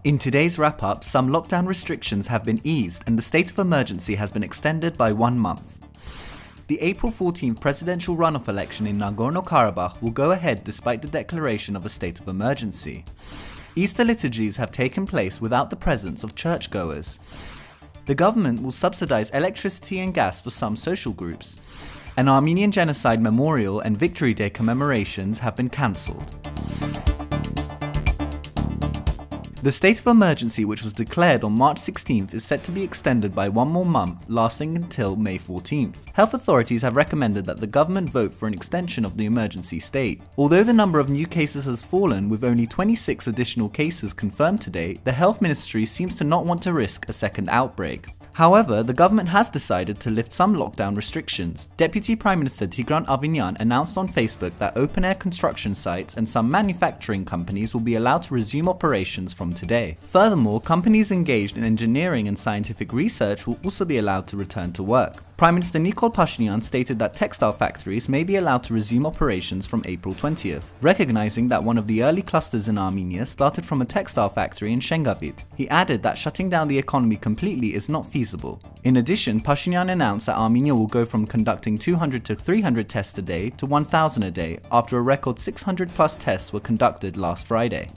In today's wrap-up, some lockdown restrictions have been eased and the state of emergency has been extended by 1 month. The April 14th presidential runoff election in Nagorno-Karabakh will go ahead despite the declaration of a state of emergency. Easter liturgies have taken place without the presence of churchgoers. The government will subsidize electricity and gas for some social groups. An Armenian Genocide Memorial and Victory Day commemorations have been cancelled. The state of emergency, which was declared on March 16th, is set to be extended by 1 more month, lasting until May 14th. Health authorities have recommended that the government vote for an extension of the emergency state. Although the number of new cases has fallen, with only 26 additional cases confirmed today, the health ministry seems to not want to risk a second outbreak. However, the government has decided to lift some lockdown restrictions. Deputy Prime Minister Tigran Avinian announced on Facebook that open-air construction sites and some manufacturing companies will be allowed to resume operations from today. Furthermore, companies engaged in engineering and scientific research will also be allowed to return to work. Prime Minister Nikol Pashinyan stated that textile factories may be allowed to resume operations from April 20th, recognizing that one of the early clusters in Armenia started from a textile factory in Shengavit. He added that shutting down the economy completely is not feasible. In addition, Pashinyan announced that Armenia will go from conducting 200 to 300 tests a day to 1,000 a day after a record 600 plus tests were conducted last Friday.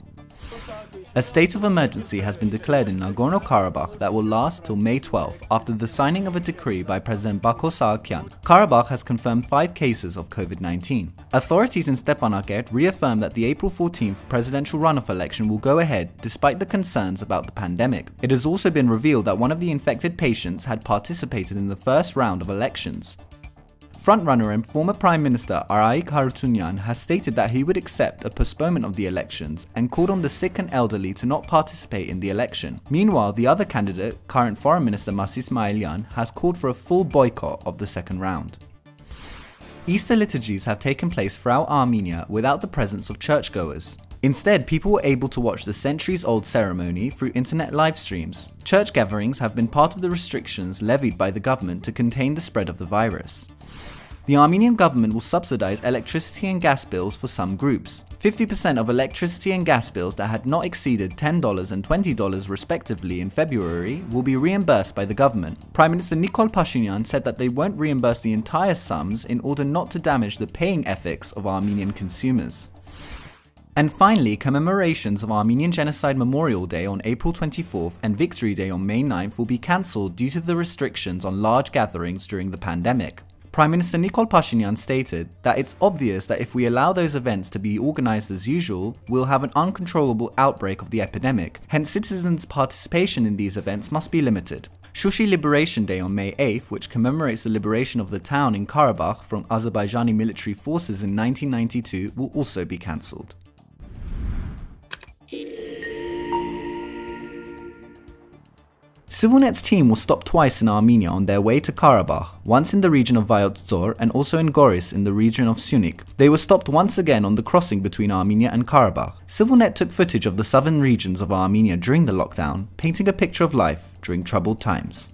A state of emergency has been declared in Nagorno-Karabakh that will last till May 12th after the signing of a decree by President Bako Saakyan. Karabakh has confirmed 5 cases of COVID-19. Authorities in Stepanakert reaffirmed that the April 14th presidential runoff election will go ahead despite the concerns about the pandemic. It has also been revealed that one of the infected patients had participated in the first round of elections. Frontrunner and former Prime Minister Araik Harutyunyan has stated that he would accept a postponement of the elections and called on the sick and elderly to not participate in the election. Meanwhile, the other candidate, current Foreign Minister Mas Ismailyan, has called for a full boycott of the second round. Easter liturgies have taken place throughout Armenia without the presence of churchgoers. Instead, people were able to watch the centuries-old ceremony through internet live streams. Church gatherings have been part of the restrictions levied by the government to contain the spread of the virus. The Armenian government will subsidize electricity and gas bills for some groups. 50% of electricity and gas bills that had not exceeded $10 and $20 respectively in February will be reimbursed by the government. Prime Minister Nikol Pashinyan said that they won't reimburse the entire sums in order not to damage the paying ethics of Armenian consumers. And finally, commemorations of Armenian Genocide Memorial Day on April 24th and Victory Day on May 9th will be cancelled due to the restrictions on large gatherings during the pandemic. Prime Minister Nikol Pashinyan stated that it's obvious that if we allow those events to be organized as usual, we'll have an uncontrollable outbreak of the epidemic, hence citizens' participation in these events must be limited. Shushi Liberation Day on May 8th, which commemorates the liberation of the town in Karabakh from Azerbaijani military forces in 1992, will also be cancelled. Civilnet's team was stopped twice in Armenia on their way to Karabakh, once in the region of Vayots-Dzor and also in Goris in the region of Syunik. They were stopped once again on the crossing between Armenia and Karabakh. Civilnet took footage of the southern regions of Armenia during the lockdown, painting a picture of life during troubled times.